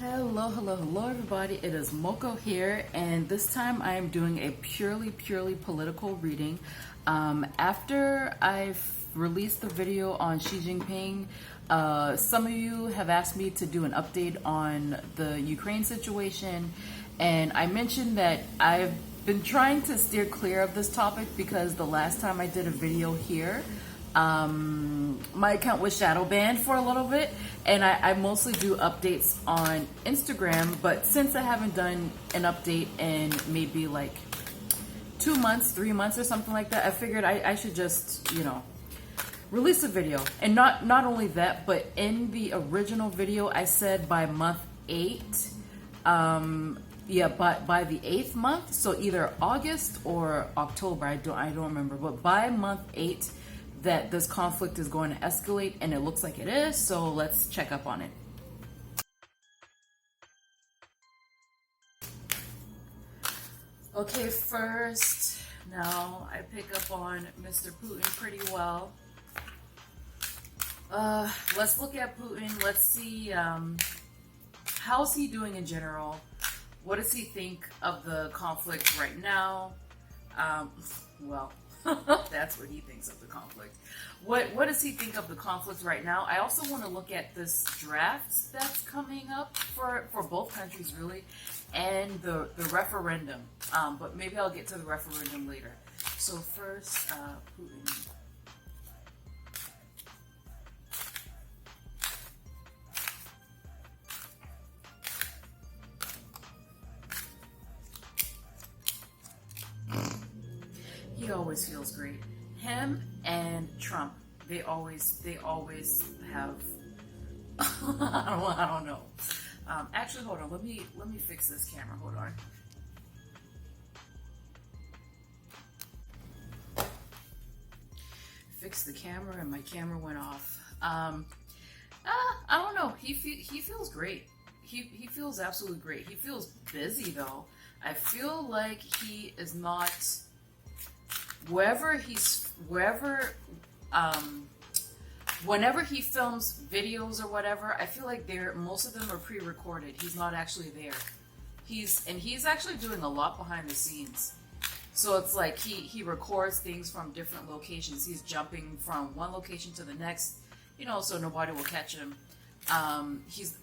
Hello everybody. It is Moko here, and this time I am doing a purely political reading. After I've released the video on Xi Jinping, some of you have asked me to do an update on the Ukraine situation, and I mentioned that I've been trying to steer clear of this topic because the last time I did a video here, my account was shadow banned for a little bit, and I mostly do updates on Instagram, but since I haven't done an update in maybe like 2 months, 3 months or something like that, I figured I should just, release a video. And not only that, but in the original video I said by month 8, by the 8th month, so either August or October, I don't remember, but by month 8 that this conflict is going to escalate, and it looks like it is, so let's check up on it. Okay, first, now I pick up on Mr. Putin pretty well. Let's look at Putin. Let's see, how's he doing in general? What does he think of the conflict right now? Well, that's what he thinks of the conflict. What does he think of the conflict right now? I also want to look at this draft that's coming up for both countries, really, and the referendum. But maybe I'll get to the referendum later. So first, Putin. He always feels great. Him and Trump, they always have. I don't know. Actually, hold on. Let me fix this camera. Hold on. Fix the camera, and my camera went off. I don't know. He feels great. He feels absolutely great. He feels busy though. I feel like he is not. Whenever he films videos or whatever, I feel like most of them are pre-recorded. He's not actually there. He's actually doing a lot behind the scenes. So it's like he records things from different locations. He's jumping from one location to the next, so nobody will catch him. He's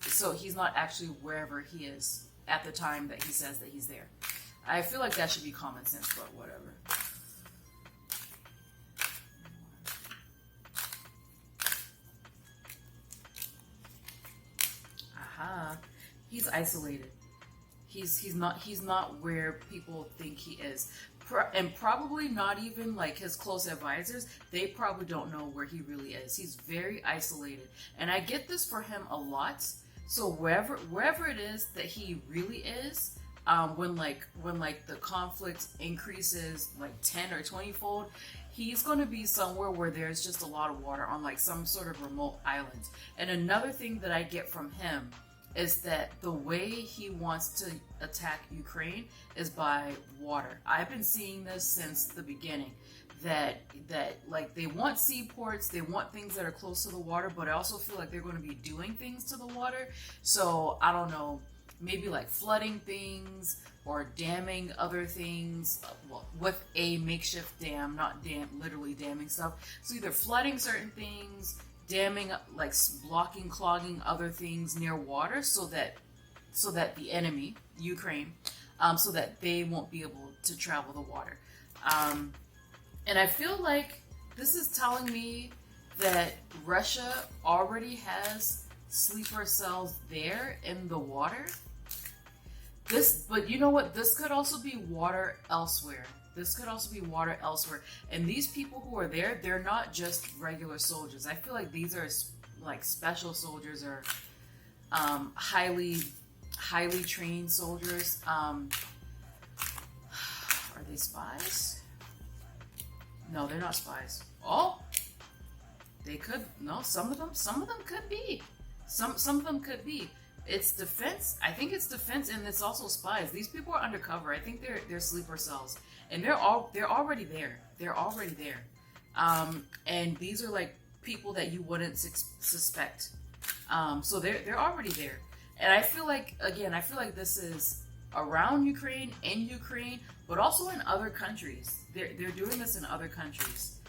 not actually wherever he is at the time that he says that he's there. I feel like that should be common sense, but whatever. He's isolated. He's not where people think he is, and probably not even like his close advisors. They probably don't know where he really is. He's very isolated, and I get this for him a lot. So wherever it is that he really is, when the conflict increases like 10 or 20-fold, he's going to be somewhere where there's just a lot of water on like some sort of remote island. And another thing that I get from him is that the way he wants to attack Ukraine is by water. I've been seeing this since the beginning, that like they want seaports, they want things that are close to the water, but I also feel like they're going to be doing things to the water. So I don't know, maybe like flooding things or damming other things with a makeshift dam, not literally damming stuff. So either flooding certain things, damming, like blocking, clogging other things near water, so that the enemy, Ukraine, so that they won't be able to travel the water. And I feel like this is telling me that Russia already has sleeper cells there in the water. But you know what? This could also be water elsewhere. And these people who are there, they're not just regular soldiers. I feel like these are like special soldiers or highly trained soldiers. Are they spies? No, they're not spies. Oh, they could. No, some of them could be. Some of them could be. It's defense. I think it's defense, and it's also spies. These people are undercover. I think they're sleeper cells, and they're already there. And these are like people that you wouldn't suspect. So they're already there. And I feel like, again, I feel like this is around Ukraine, in Ukraine, but also in other countries. They're doing this in other countries.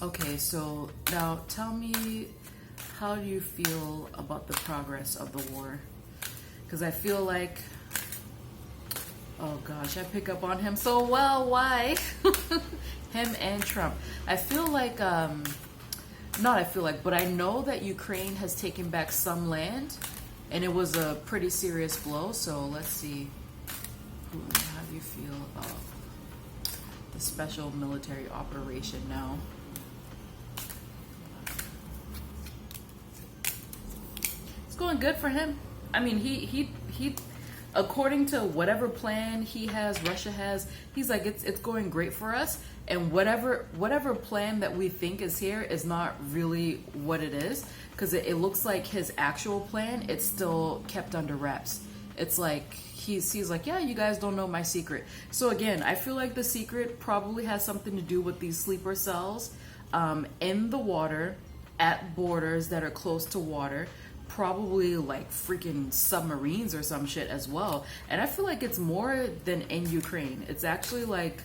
Okay, so now tell me, how do you feel about the progress of the war? Because I feel like, oh gosh, I pick up on him so well. Why? Him and Trump. I feel like, not I feel like, but I know that Ukraine has taken back some land, and it was a pretty serious blow. So let's see. Putin, how do you feel about the special military operation now? It's going good for him. I mean, he according to whatever plan he has, Russia has, he's like, it's going great for us. And whatever plan that we think is here is not really what it is, because it looks like his actual plan, it's still kept under wraps. It's like he's like, yeah, you guys don't know my secret. So again, I feel like the secret probably has something to do with these sleeper cells in the water, at borders that are close to water, probably like freaking submarines or some shit as well. And I feel like it's more than in Ukraine. It's actually like,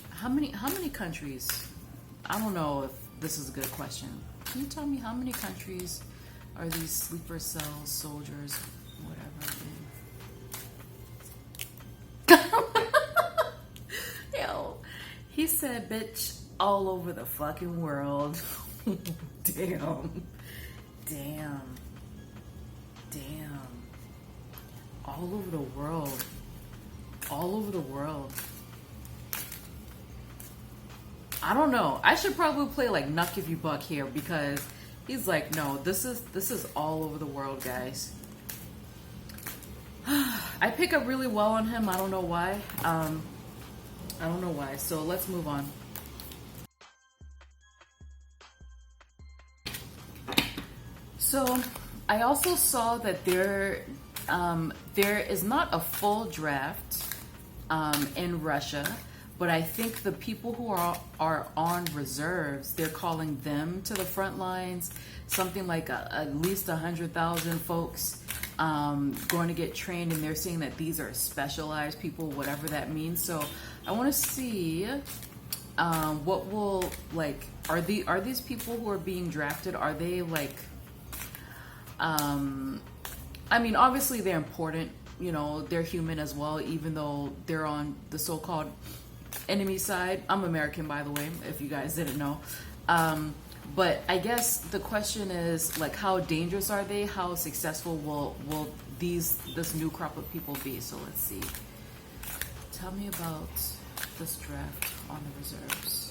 how many countries? I don't know if this is a good question. Can you tell me how many countries are these sleeper cells, soldiers, whatever? Yo, he said, bitch, all over the fucking world. Damn. All over the world. All over the world. I don't know. I should probably play like Knuck If You Buck here, because he's like, no, this is all over the world, guys. I pick up really well on him. I don't know why. I don't know why. So let's move on. So I also saw that there is not a full draft in Russia, but I think the people who are on reserves, they're calling them to the front lines. Something like at least 100,000 folks going to get trained, and they're saying that these are specialized people, whatever that means. So I want to see what will, like, are these people who are being drafted, are they like, I mean, obviously they're important, you know, they're human as well, even though they're on the so-called enemy side. I'm American, by the way, if you guys didn't know. But I guess the question is, like, how dangerous are they? How successful will this new crop of people be? So let's see. Tell me about this draft on the reserves.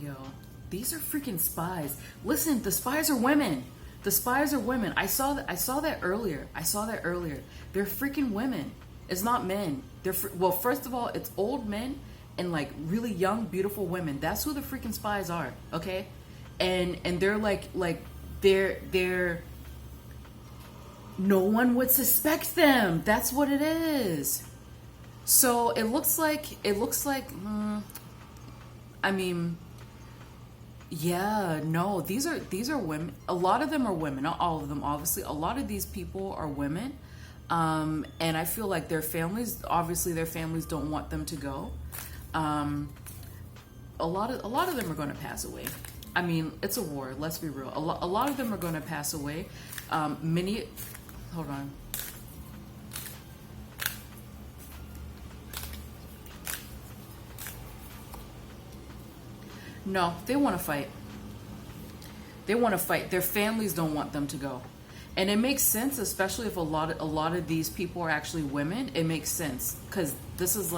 Yo, these are freaking spies. Listen, the spies are women. The spies are women. I saw that earlier. They're freaking women. It's not men. Well, first of all, it's old men and like really young, beautiful women. That's who the freaking spies are. Okay, and they're like they're. No one would suspect them. That's what it is. So it looks like. I mean. Yeah, no, these are women. A lot of them are women, not all of them, obviously. A lot of these people are women, and I feel like their families don't want them to go. A lot of them are going to pass away. I mean, it's a war. Let's be real. A lot of them are going to pass away. Hold on. No, they want to fight. Their families don't want them to go. And it makes sense, especially if a lot of these people are actually women. It makes sense, because this is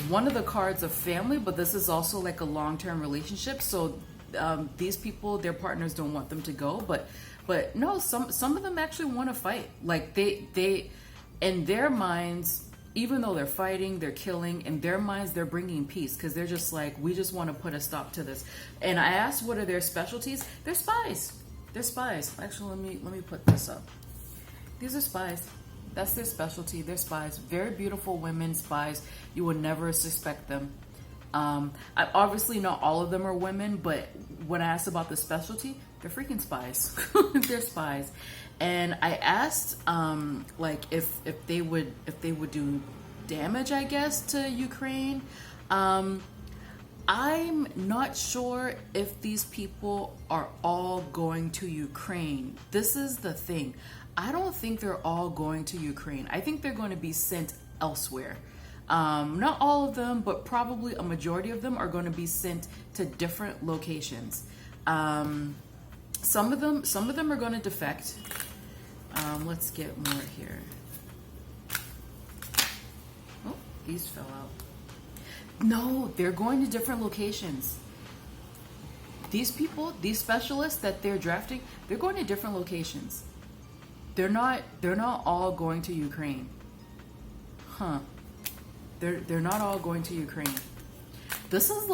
one of the cards of family, but this is also like a long-term relationship. So these people, their partners don't want them to go, but no, some of them actually want to fight. Like in their minds, even though they're fighting, they're killing, in their minds, they're bringing peace because they're just like, we just want to put a stop to this. And I asked, what are their specialties? They're spies. They're spies. Actually, let me put this up. These are spies. That's their specialty. They're spies. Very beautiful women, spies. You would never suspect them. Obviously, not all of them are women, but when I asked about the specialty, they're freaking spies. They're spies. And I asked, like, if they would do damage, I guess, to Ukraine. I'm not sure if these people are all going to Ukraine. This is the thing. I don't think they're all going to Ukraine. I think they're going to be sent elsewhere. Not all of them, but probably a majority of them are going to be sent to different locations. Some of them are going to defect. Let's get more here. Oh, these fell out. No, they're going to different locations. These people, these specialists that they're drafting, they're going to different locations. They're not all going to Ukraine. Huh. They're not all going to Ukraine. This is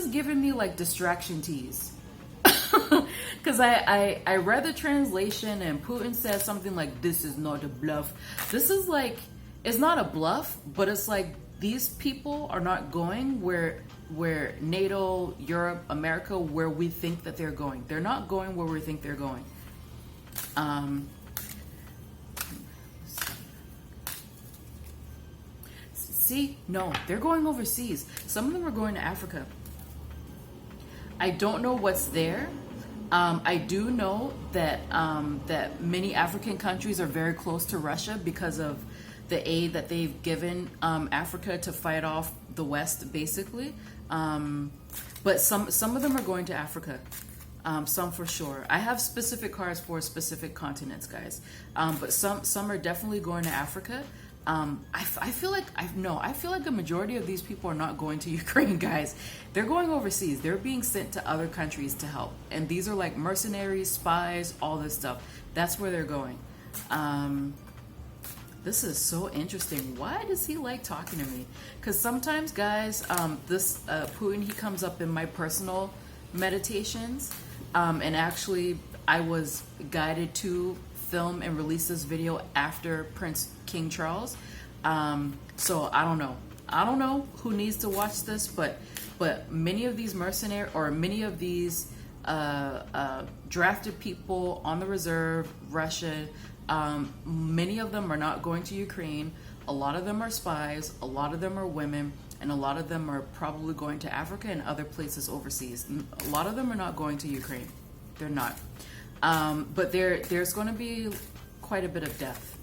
giving me like distraction tease. Because I read the translation and Putin says something like, this is not a bluff. This is like, it's not a bluff, but it's like these people are not going where NATO, Europe, America, where we think that they're going. They're not going where we think they're going. See, no, they're going overseas. Some of them are going to Africa. I don't know what's there. I do know that that many African countries are very close to Russia because of the aid that they've given Africa to fight off the West, basically. But some of them are going to Africa. Some for sure. I have specific cards for specific continents, guys. But some are definitely going to Africa. I feel like a majority of these people are not going to Ukraine, guys. They're going overseas. They're being sent to other countries to help. And these are like mercenaries, spies, all this stuff. That's where they're going. This is so interesting. Why does he like talking to me? Because sometimes, guys, this Putin, he comes up in my personal meditations. And actually, I was guided to film and release this video after King Charles. So I don't know. I don't know who needs to watch this, but many of these many of these drafted people on the reserve, Russia, many of them are not going to Ukraine. A lot of them are spies. A lot of them are women. And a lot of them are probably going to Africa and other places overseas. A lot of them are not going to Ukraine. They're not. But there's going to be quite a bit of death.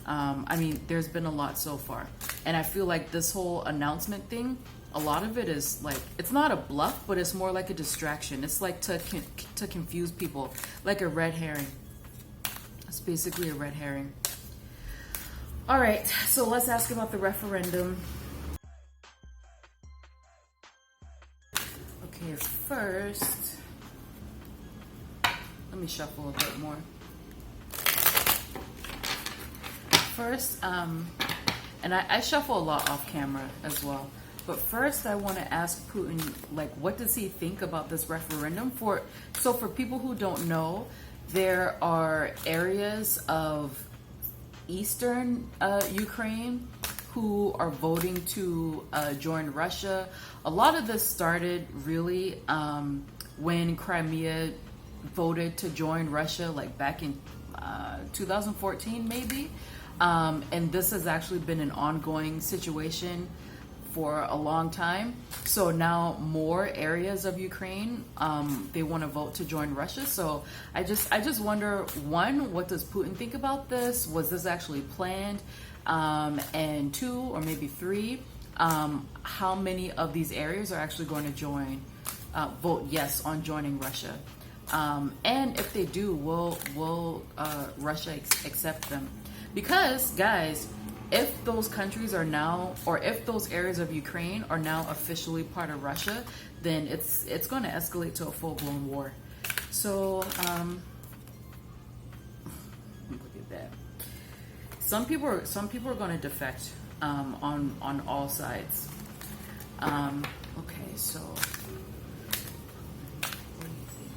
I mean, there's been a lot so far. And I feel like this whole announcement thing, a lot of it is like, it's not a bluff, but it's more like a distraction. It's like to confuse people, like a red herring. It's basically a red herring. All right, so let's ask about the referendum. Okay, first, let me shuffle a bit more. First, and I shuffle a lot off camera as well. But first, I want to ask Putin, like, what does he think about this referendum? So for people who don't know, there are areas of eastern Ukraine who are voting to join Russia. A lot of this started really when Crimea voted to join Russia, like back in 2014 maybe. And this has actually been an ongoing situation for a long time. So now more areas of Ukraine, they want to vote to join Russia. So I just wonder, one, what does Putin think about this? Was this actually planned? And two, or maybe three, how many of these areas are actually going to vote yes on joining Russia? And if they do, will Russia accept them? Because, guys, if those countries are now, or if those areas of Ukraine are now officially part of Russia, then it's going to escalate to a full-blown war. So, look at that. Some people are going to defect on all sides. Okay, so what do you think?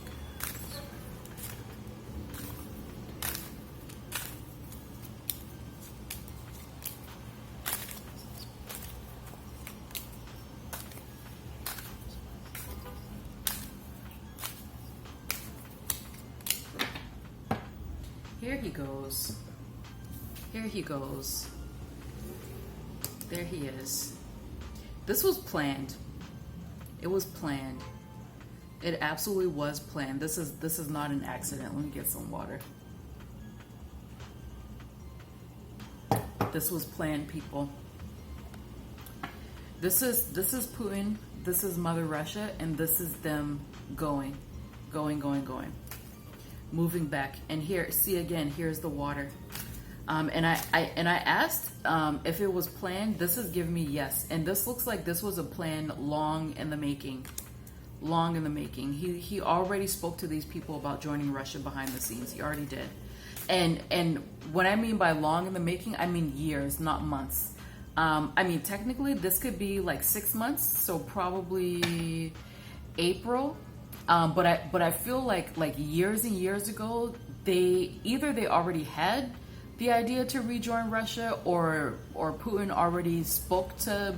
Here he goes. Here he goes. There he is. This was planned. It was planned. It absolutely was planned. This is not an accident. Let me get some water. This was planned, people. This is Putin. This is Mother Russia, and this is them going. Moving back. And here, see again, here's the water. And I asked if it was planned. This is giving me yes. And this looks like this was a plan long in the making. Long in the making. He already spoke to these people about joining Russia behind the scenes. He already did. And what I mean by long in the making, I mean years, not months. I mean, technically, this could be like 6 months. So probably April. But I feel like years and years ago, they already had the idea to rejoin Russia, or Putin already spoke to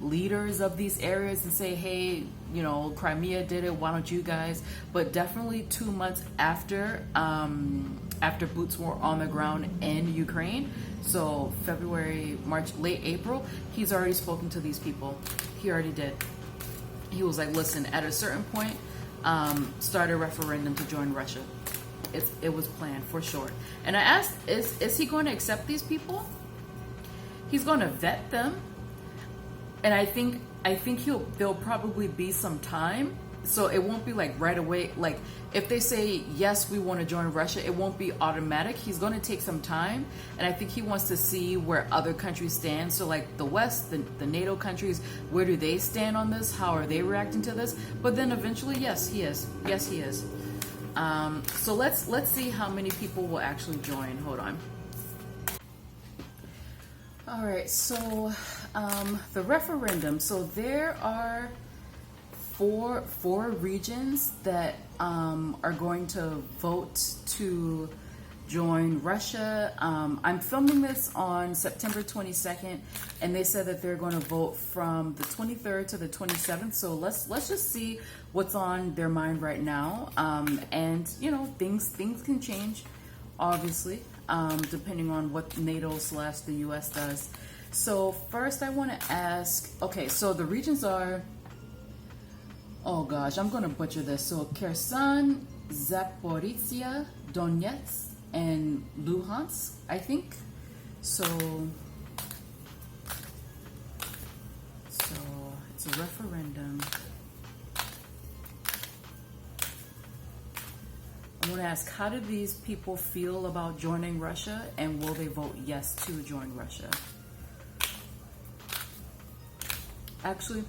leaders of these areas and say, hey, you know, Crimea did it, why don't you guys? But definitely 2 months after boots were on the ground in Ukraine, so February, March, late April, he's already spoken to these people. He already did. He was like, listen, at a certain point, start a referendum to join Russia. It was planned for sure. And I asked, is he going to accept these people? He's going to vet them, and I think there'll probably be some time. So it won't be like right away. Like if they say yes, we want to join Russia, it won't be automatic. He's going to take some time, and I think he wants to see where other countries stand. So like the West, the NATO countries, where do they stand on this? How are they reacting to this? But then eventually, yes, he is. Yes, he is. So let's see how many people will actually join. Hold on. All right, so the referendum. So there are four regions that are going to vote to join Russia. I'm filming this on September 22nd, and they said that they're going to vote from the 23rd to the 27th. So let's just see what's on their mind right now. And you know, things can change, obviously, depending on what NATO / the US does. So first I want to ask, okay, so the regions are, oh gosh, I'm going to butcher this. So Kherson, Zaporizhia, Donetsk, and Luhansk, I think. So it's a referendum. I want to ask, how do these people feel about joining Russia, and will they vote yes to join Russia? Actually,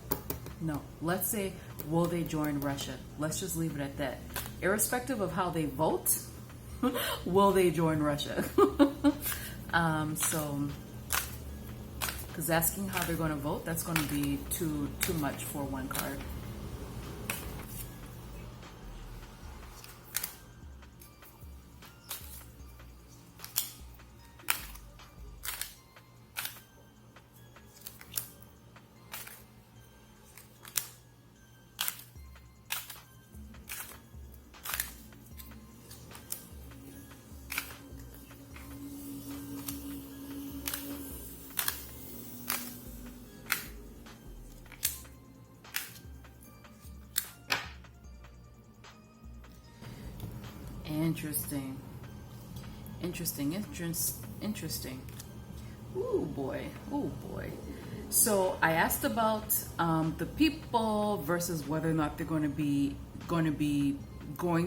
no. Let's say, will they join Russia? Let's just leave it at that. Irrespective of how they vote, will they join Russia? Because asking how they're going to vote, that's going to be too much for one card. Interesting. Ooh boy. So I asked about the people versus whether or not they're going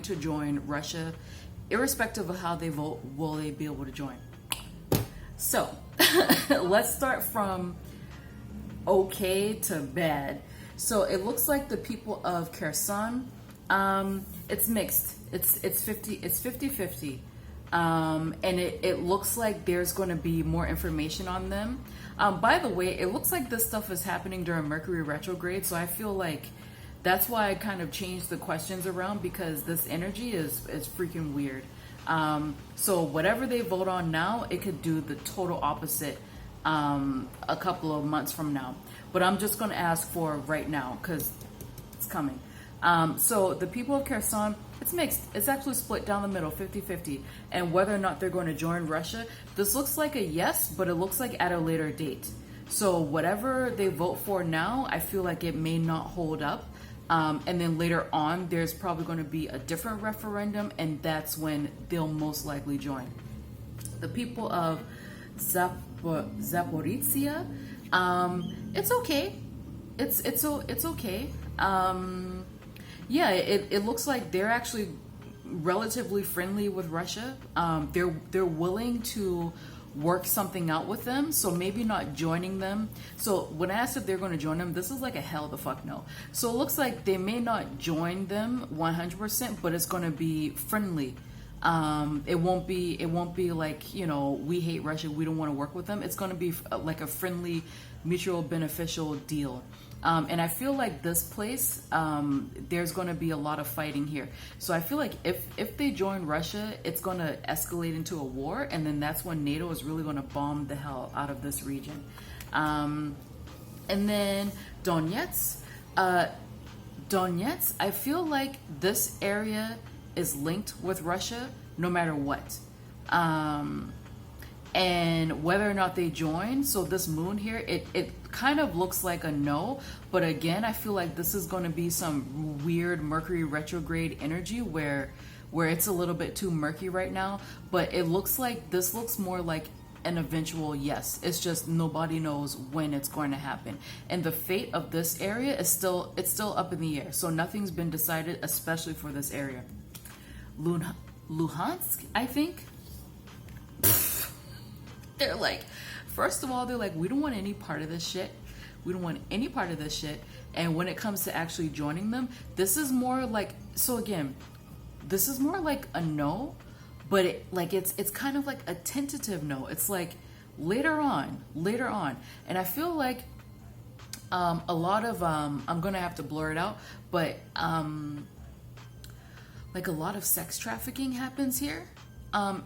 to join Russia. Irrespective of how they vote, will they be able to join? So let's start from okay to bad. So it looks like the people of Kherson, it's mixed. It's 50-50. And it looks like there's going to be more information on them. By the way, it looks like this stuff is happening during Mercury retrograde, so I feel like that's why I kind of changed the questions around, because this energy is freaking weird. So whatever they vote on now, it could do the total opposite a couple of months from now. But I'm just going to ask for right now because it's coming. So the people of Kherson, it's mixed. It's actually split down the middle, 50-50. And whether or not they're going to join Russia, this looks like a yes, but it looks like at a later date. So whatever they vote for now, I feel like it may not hold up. And then later on, there's probably going to be a different referendum, and that's when they'll most likely join. The people of Zaporizhia, it's okay. It's okay. Yeah, it looks like they're actually relatively friendly with Russia. They're willing to work something out with them, so maybe not joining them. So when I asked if they're going to join them, this is like a hell the fuck no. So it looks like they may not join them 100%, but it's going to be friendly. It won't be like, you know, we hate Russia, we don't want to work with them. It's going to be like a friendly, mutual beneficial deal. And I feel like this place, there's going to be a lot of fighting here. So I feel like if they join Russia, it's going to escalate into a war, and then that's when NATO is really going to bomb the hell out of this region. And then Donetsk, I feel like this area is linked with Russia no matter what. And whether or not they join, so this moon here, it kind of looks like a no, but again, I feel like this is going to be some weird Mercury retrograde energy where it's a little bit too murky right now, but it looks like this looks more like an eventual yes. It's just nobody knows when it's going to happen, and the fate of this area is still up in the air, so nothing's been decided, especially for this area. Luhansk, I think. They're like, first of all, they're like, we don't want any part of this shit. We don't want any part of this shit. And when it comes to actually joining them, this is more like, so again, this is more like a no, but it's kind of like a tentative no. It's like later on. And I feel like a lot of, I'm going to have to blur it out, but like a lot of sex trafficking happens here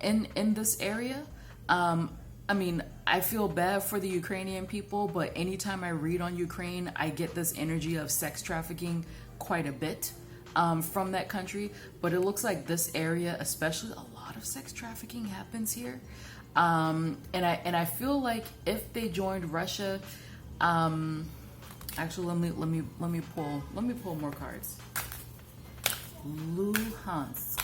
in this area. I mean, I feel bad for the Ukrainian people, but anytime I read on Ukraine, I get this energy of sex trafficking quite a bit from that country. But it looks like this area, especially, a lot of sex trafficking happens here. And I feel like if they joined Russia, actually, let me pull more cards. Luhansk.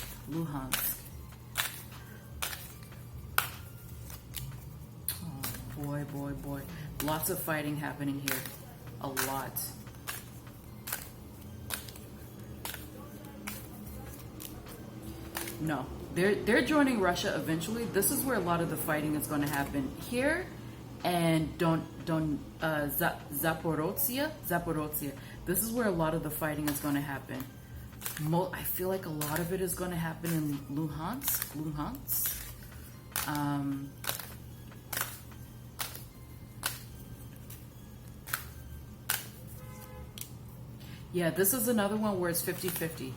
Boy. Lots of fighting happening here. A lot. No. They're joining Russia eventually. This is where a lot of the fighting is going to happen. Here and Zaporizhia. This is where a lot of the fighting is going to happen. I feel like a lot of it is going to happen in Luhansk. Yeah, this is another one where it's 50-50.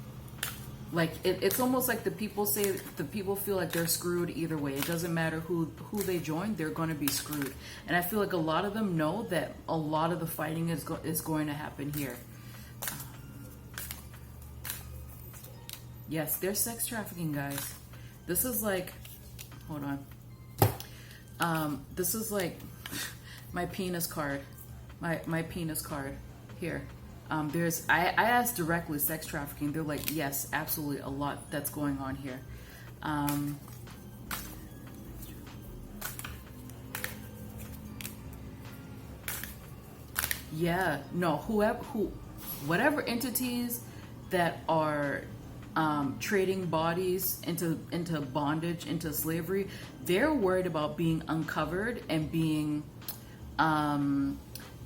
Like, it's almost like the people feel like they're screwed either way. It doesn't matter who they join, they're going to be screwed. And I feel like a lot of them know that a lot of the fighting is going to happen here. Yes, there's sex trafficking, guys. This is like, hold on. This is like my penis card. My penis card here. I asked directly sex trafficking. They're like, yes, absolutely, a lot that's going on here. Yeah, no, whatever entities that are trading bodies into bondage, into slavery, they're worried about being uncovered and being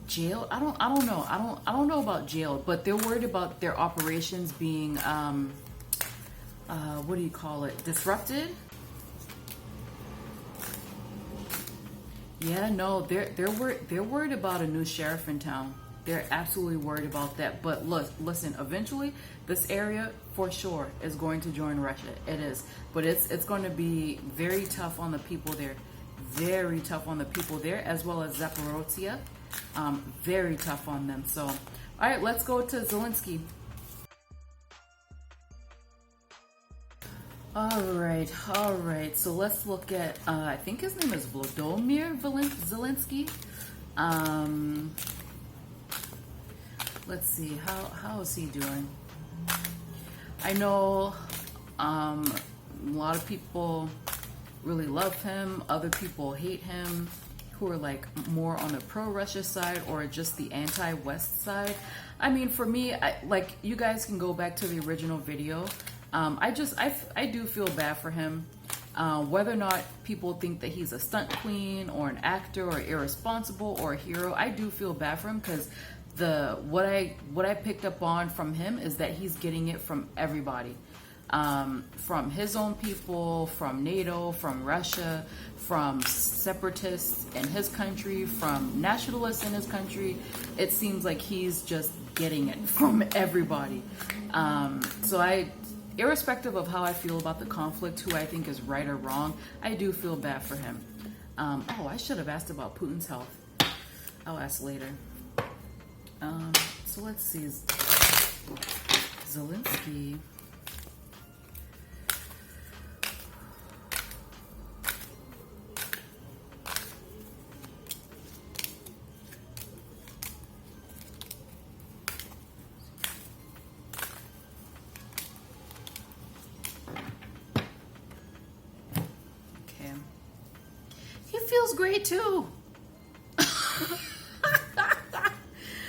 jailed. I don't know. I don't know about jail, but they're worried about their operations being what do you call it? Disrupted. Yeah, no, they're worried about a new sheriff in town. They're absolutely worried about that. But look, listen, eventually this area for sure is going to join Russia. It is. But it's going to be very tough on the people there. Very tough on the people there, as well as Zaporozhye. Very tough on them. So, all right, let's go to Zelenskyy. All right. So let's look at, I think his name is Volodymyr Zelenskyy. Let's see, how is he doing? I know a lot of people really love him. Other people hate him, who are like more on the pro-Russia side or just the anti-West side. I mean, for me, like you guys can go back to the original video. I do feel bad for him. Whether or not people think that he's a stunt queen or an actor or irresponsible or a hero, I do feel bad for him because what I picked up on from him is that he's getting it from everybody. From his own people, from NATO, from Russia, from separatists in his country, from nationalists in his country. It seems like he's just getting it from everybody. Irrespective of how I feel about the conflict, who I think is right or wrong, I do feel bad for him. I should have asked about Putin's health. I'll ask later. So let's see. Zelenskyy. He feels great too.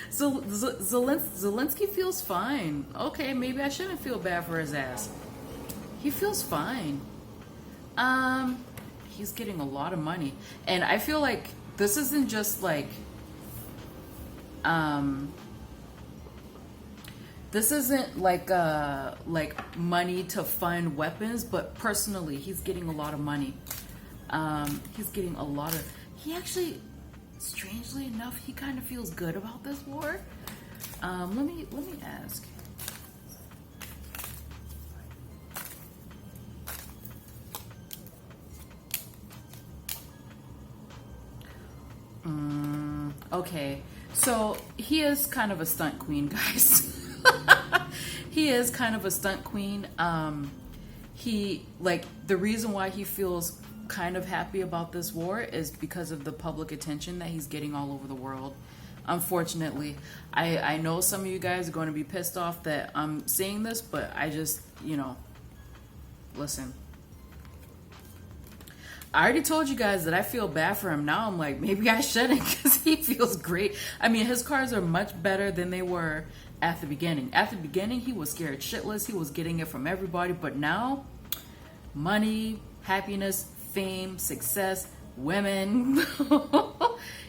So Zelenskyy feels fine. Okay, maybe I shouldn't feel bad for his ass. He feels fine. He's getting a lot of money, and I feel like this isn't just like this isn't like money to fund weapons, but personally, he's getting a lot of money. He's getting a lot of. He actually, strangely enough, he kind of feels good about this war. Let me ask. Okay, so he is kind of a stunt queen, guys. He is kind of a stunt queen. The reason why he feels kind of happy about this war is because of the public attention that he's getting all over the world. Unfortunately, I know some of you guys are going to be pissed off that I'm saying this, but I just, listen. I already told you guys that I feel bad for him. Now I'm like, maybe I shouldn't, because he feels great. I mean, his cards are much better than they were at the beginning. At the beginning, he was scared shitless. He was getting it from everybody. But now, money, happiness, fame, success, women.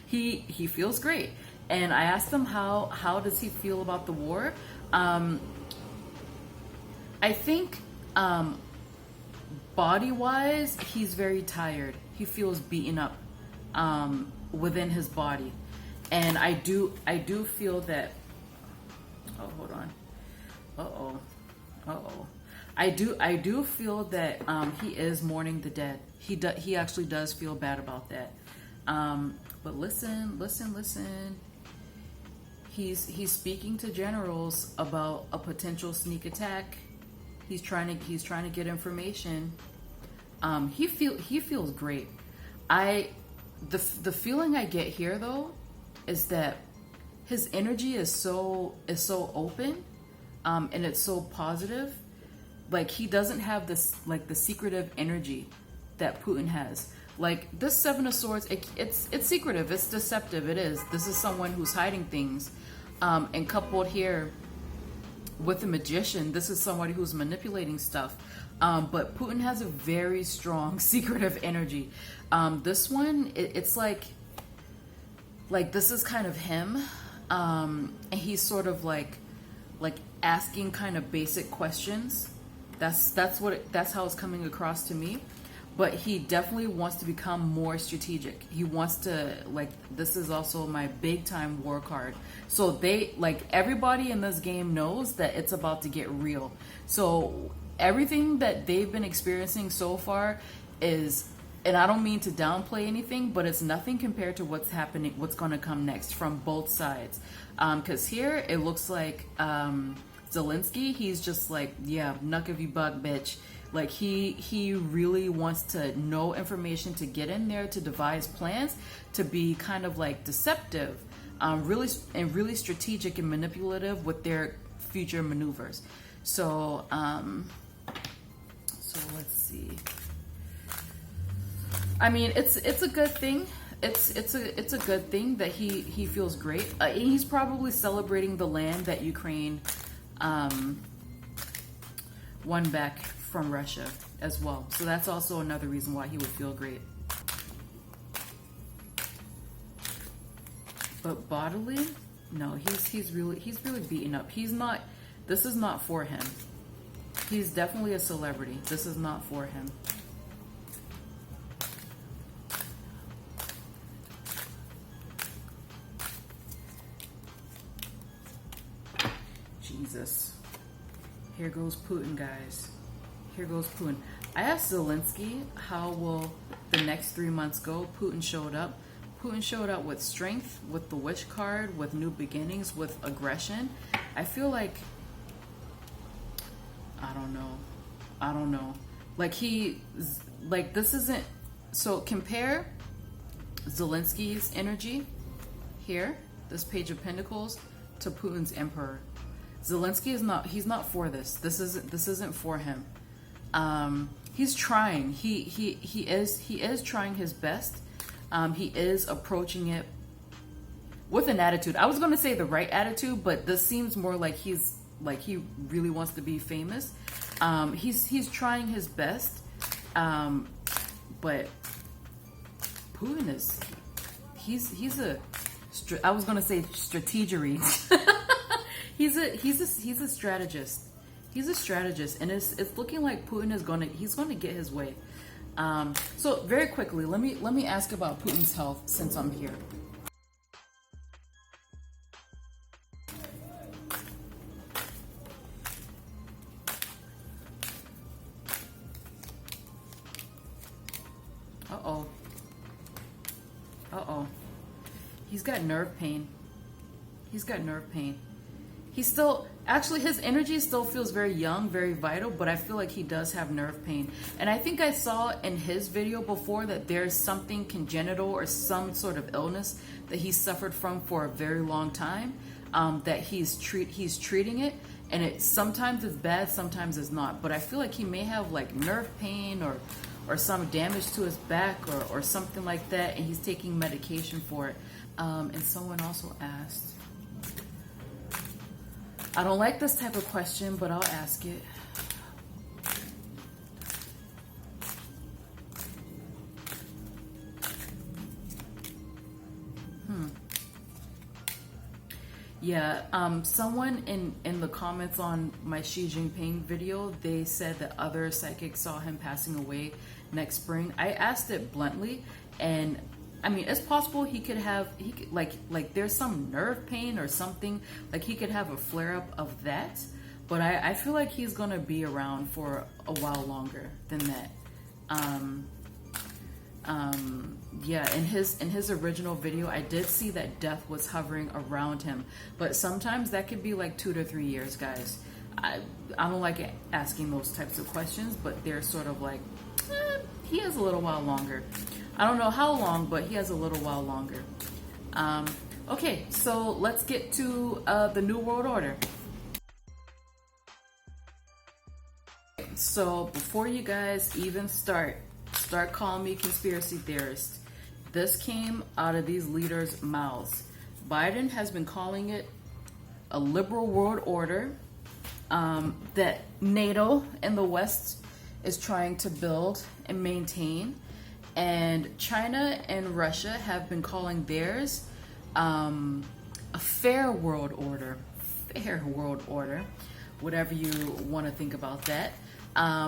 he feels great. And I asked him how does he feel about the war. I think body-wise, he's very tired. He feels beaten up within his body, and I do feel that. Oh, hold on. I do feel that he is mourning the dead. He actually does feel bad about that. But listen. He's speaking to generals about a potential sneak attack. He's trying to get information. He feels great. The feeling I get here though is that his energy is so open, and it's so positive. Like, he doesn't have this, like, the secretive energy that Putin has. Like, this Seven of Swords, it's secretive, it's deceptive, it is. This is someone who's hiding things. And coupled here with the Magician, this is somebody who's manipulating stuff. But Putin has a very strong secretive energy. This one, it's like this is kind of him. And he's sort of like asking kind of basic questions. That's how it's coming across to me. but he definitely wants to become more strategic. He wants to, like, this is also my big time war card. So they, like, everybody in this game knows that it's about to get real. So everything that they've been experiencing so far is, and I don't mean to downplay anything, but it's nothing compared to what's happening, what's going to come next from both sides. Because here it looks like Zelenskyy, he's just like, yeah, knuck if you buck, bitch. Like he really wants to know information to get in there, to devise plans, to be kind of like deceptive, really strategic and manipulative with their future maneuvers. So let's see. I mean, it's a good thing. It's a good thing that he feels great. He's probably celebrating the land that Ukraine won back from Russia as well. So that's also another reason why he would feel great. But bodily, no, he's really beaten up. He's not. This is not for him. He's definitely a celebrity. This is not for him. Jesus. Here goes Putin, guys. Here goes Putin. I asked Zelenskyy, how will the next 3 months go? Putin showed up. Putin showed up with strength, with the wish card, with new beginnings, with aggression. I feel like, I don't know. Like this isn't, so compare Zelenskyy's energy here, this Page of Pentacles, to Putin's Emperor. Zelenskyy is not, he's not for this. This isn't for him. He's trying. He is trying his best. He is approaching it with an attitude. I was going to say the right attitude, but this seems more like he really wants to be famous. He's trying his best. But Putin is, he's a, I was going to say strategery. He's a strategist. He's a strategist, and it's looking like Putin is he's gonna get his way. So very quickly, let me ask about Putin's health since I'm here. Uh-oh. He's got nerve pain. He's still, actually his energy still feels very young, very vital, but I feel like he does have nerve pain. And I think I saw in his video before that there's something congenital or some sort of illness that he suffered from for a very long time, that he's treating it, and it sometimes it's bad, sometimes it's not. But I feel like he may have like nerve pain or some damage to his back or something like that, and he's taking medication for it. And someone also asked, I don't like this type of question, but I'll ask it. Yeah, someone in the comments on my Xi Jinping video, they said that other psychics saw him passing away next spring. I asked it bluntly, and I mean, it's possible he could like there's some nerve pain or something, like he could have a flare-up of that, but I feel like he's gonna be around for a while longer than that. Yeah, in his original video, I did see that death was hovering around him, but sometimes that could be like 2 to 3 years, guys. I don't like asking those types of questions, but they're sort of like, he has a little while longer. I don't know how long, but he has a little while longer. Okay, so let's get to the New World Order. So before you guys even start calling me conspiracy theorist, this came out of these leaders' mouths. Biden has been calling it a liberal world order that NATO and the West is trying to build and maintain. And China and Russia have been calling theirs a fair world order. Fair world order. Whatever you want to think about that.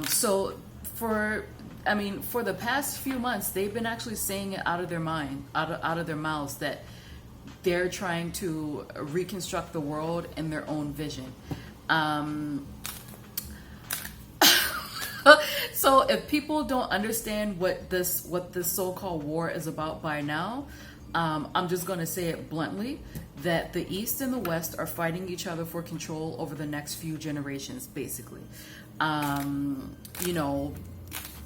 So for the past few months, they've been actually saying it out of their mind, out of their mouths, that they're trying to reconstruct the world in their own vision. So if people don't understand what this so-called war is about by now, I'm just going to say it bluntly, that the East and the West are fighting each other for control over the next few generations, basically. You know,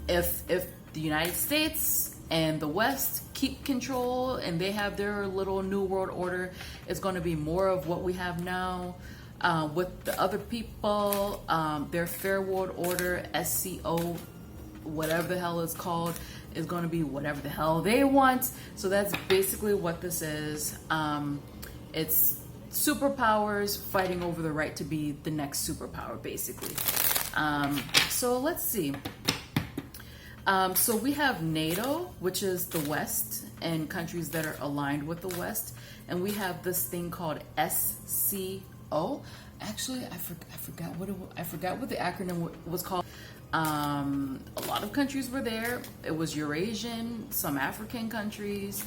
if the United States and the West keep control and they have their little new world order, it's going to be more of what we have now. With the other people, their fair world order, SCO, whatever the hell it's called, is going to be whatever the hell they want. So that's basically what this is. It's superpowers fighting over the right to be the next superpower, basically. So let's see. So we have NATO, which is the West and countries that are aligned with the West. And we have this thing called SCO. Actually, I forgot what the acronym was called. A lot of countries were there. It was Eurasian, some African countries.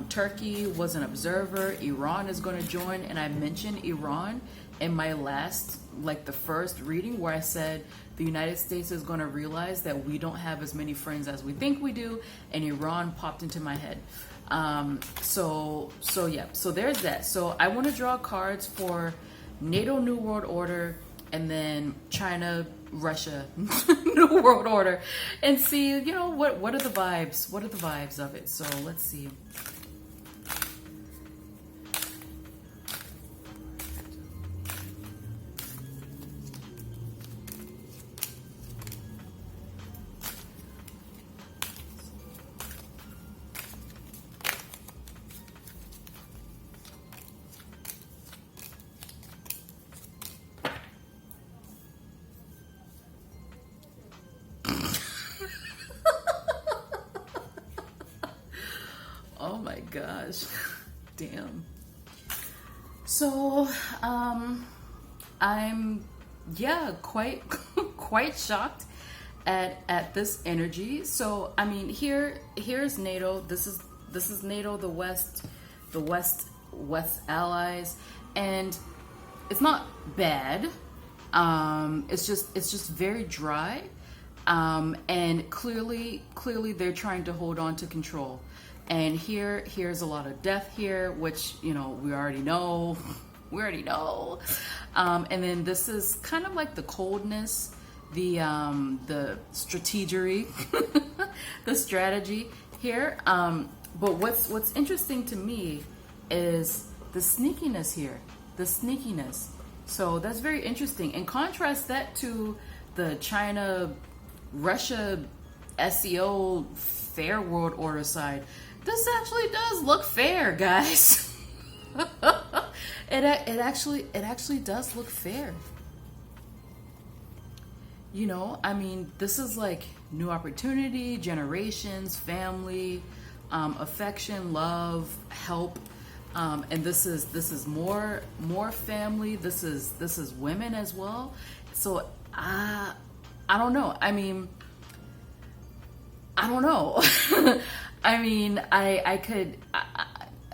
Turkey was an observer. Iran is going to join. And I mentioned Iran in my last, like the first reading, where I said the United States is going to realize that we don't have as many friends as we think we do. And Iran popped into my head. So yeah, so there's that. So I want to draw cards for NATO New World Order and then China, Russia New World Order, and see, you know, what are the vibes? What are the vibes of it? So let's see. Oh my gosh. Damn. So, I'm, yeah, quite shocked at this energy. So, I mean, here's NATO. This is NATO, the West allies, and it's not bad. It's just very dry. And clearly they're trying to hold on to control. And here's a lot of death here, which, you know, we already know. And then this is kind of like the coldness, the strategery, the strategy here. But what's interesting to me is the sneakiness here, the sneakiness. So that's very interesting. And contrast that to the China, Russia, SEO, fair world order side. This actually does look fair, guys. It actually does look fair. You know, I mean, this is like new opportunity, generations, family, affection, love, help, and this is more family. This is women as well. So I don't know. I mean, I don't know. I mean, I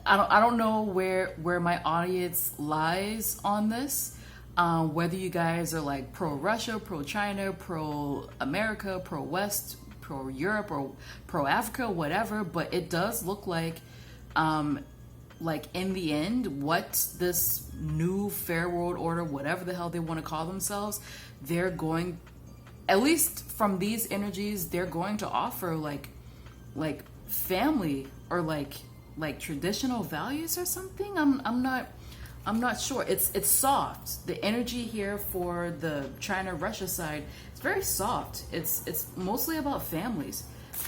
don't know where my audience lies on this. Whether you guys are like pro-Russia, pro-China, pro-America, pro-West, pro-Europe, or pro-Africa, whatever. But it does look like in the end, what this new fair world order, whatever the hell they want to call themselves, they're going, at least from these energies, they're going to offer like family or like traditional values or something. I'm not sure. It's soft. The energy here for the China-Russia side, it's very soft. It's mostly about families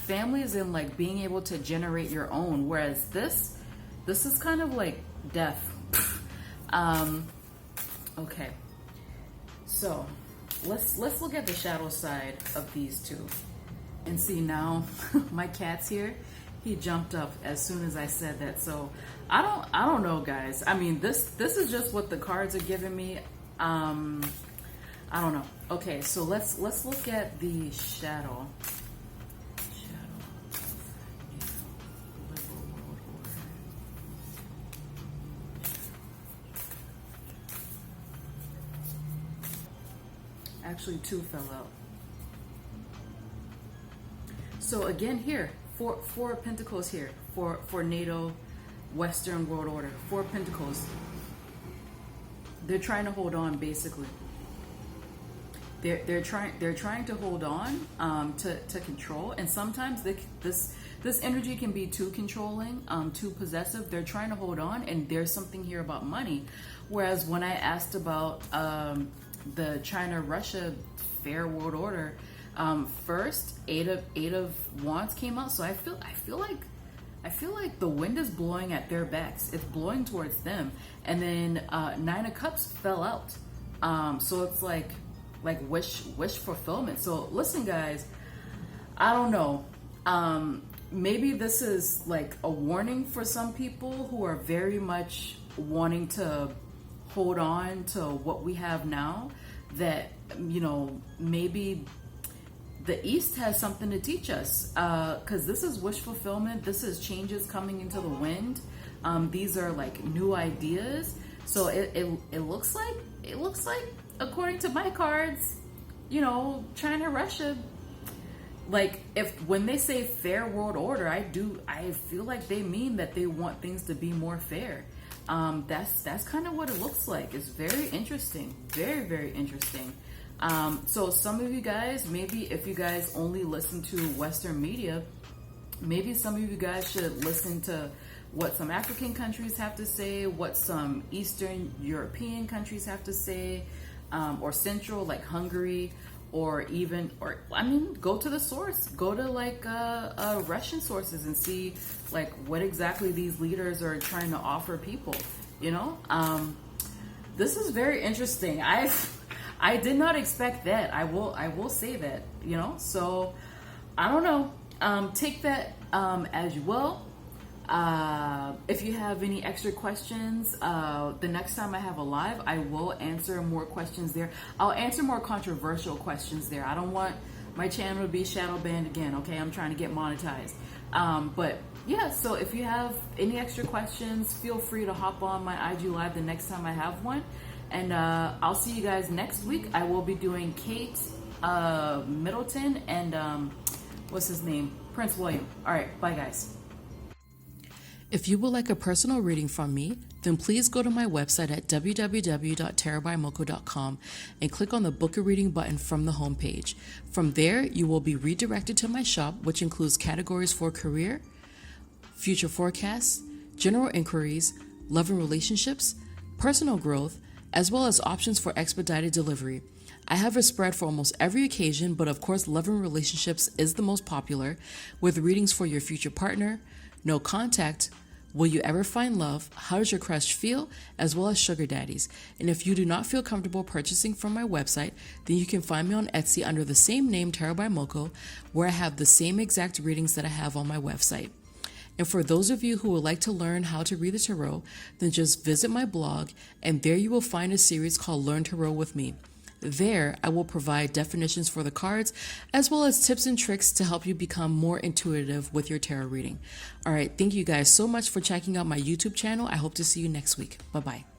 and like being able to generate your own, whereas this is kind of like death. Okay, so let's look at the shadow side of these two and see. Now my cat's here. He jumped up as soon as I said that. So I don't know, guys. I mean, this is just what the cards are giving me. I don't know. Okay, so let's look at the shadow. Shadow of liberal world order. Actually, two fell out. So again, here, four of Pentacles here for NATO, Western World Order. Four of Pentacles. They're trying to hold on, basically. They're trying to hold on to control, and sometimes this energy can be too controlling, too possessive. They're trying to hold on, and there's something here about money. Whereas when I asked about the China-Russia fair world order, first eight of Wands came out, so I feel like the wind is blowing at their backs. It's blowing towards them, and then Nine of Cups fell out. So it's like wish fulfillment. So listen, guys, I don't know. Maybe this is like a warning for some people who are very much wanting to hold on to what we have now, that, you know, maybe the East has something to teach us, because this is wish fulfillment. This is changes coming into the wind. These are like new ideas. So it looks like, according to my cards, you know, China, Russia, like, when they say fair world order, I feel like they mean that they want things to be more fair. That's kind of what it looks like. It's very interesting, very, very interesting. So some of you guys, maybe if you guys only listen to Western media, maybe some of you guys should listen to what some African countries have to say, what some Eastern European countries have to say, or Central, like Hungary, or go to the source, go to like Russian sources and see like what exactly these leaders are trying to offer people, you know. This is very interesting. I did not expect that. I will say that, you know. So I don't know. Take that as you will. If you have any extra questions, the next time I have a live, I will answer more questions there. I'll answer more controversial questions there. I don't want my channel to be shadow banned again, okay? I'm trying to get monetized. But yeah, so if you have any extra questions, feel free to hop on my IG live the next time I have one. And I'll see you guys next week. I will be doing Kate Middleton and what's his name? Prince William. All right, bye guys. If you would like a personal reading from me, then please go to my website at www.tarotbymoko.com and click on the Book a Reading button from the homepage. From there, you will be redirected to my shop, which includes categories for career, future forecasts, general inquiries, love and relationships, personal growth, as well as options for expedited delivery. I have a spread for almost every occasion, but of course, love and relationships is the most popular, with readings for your future partner, no contact, will you ever find love, how does your crush feel, as well as sugar daddies. And if you do not feel comfortable purchasing from my website, then you can find me on Etsy under the same name, Tarot by Moko, where I have the same exact readings that I have on my website. And for those of you who would like to learn how to read the tarot, then just visit my blog, and there you will find a series called Learn Tarot with Me. There, I will provide definitions for the cards, as well as tips and tricks to help you become more intuitive with your tarot reading. All right, thank you guys so much for checking out my YouTube channel. I hope to see you next week. Bye-bye.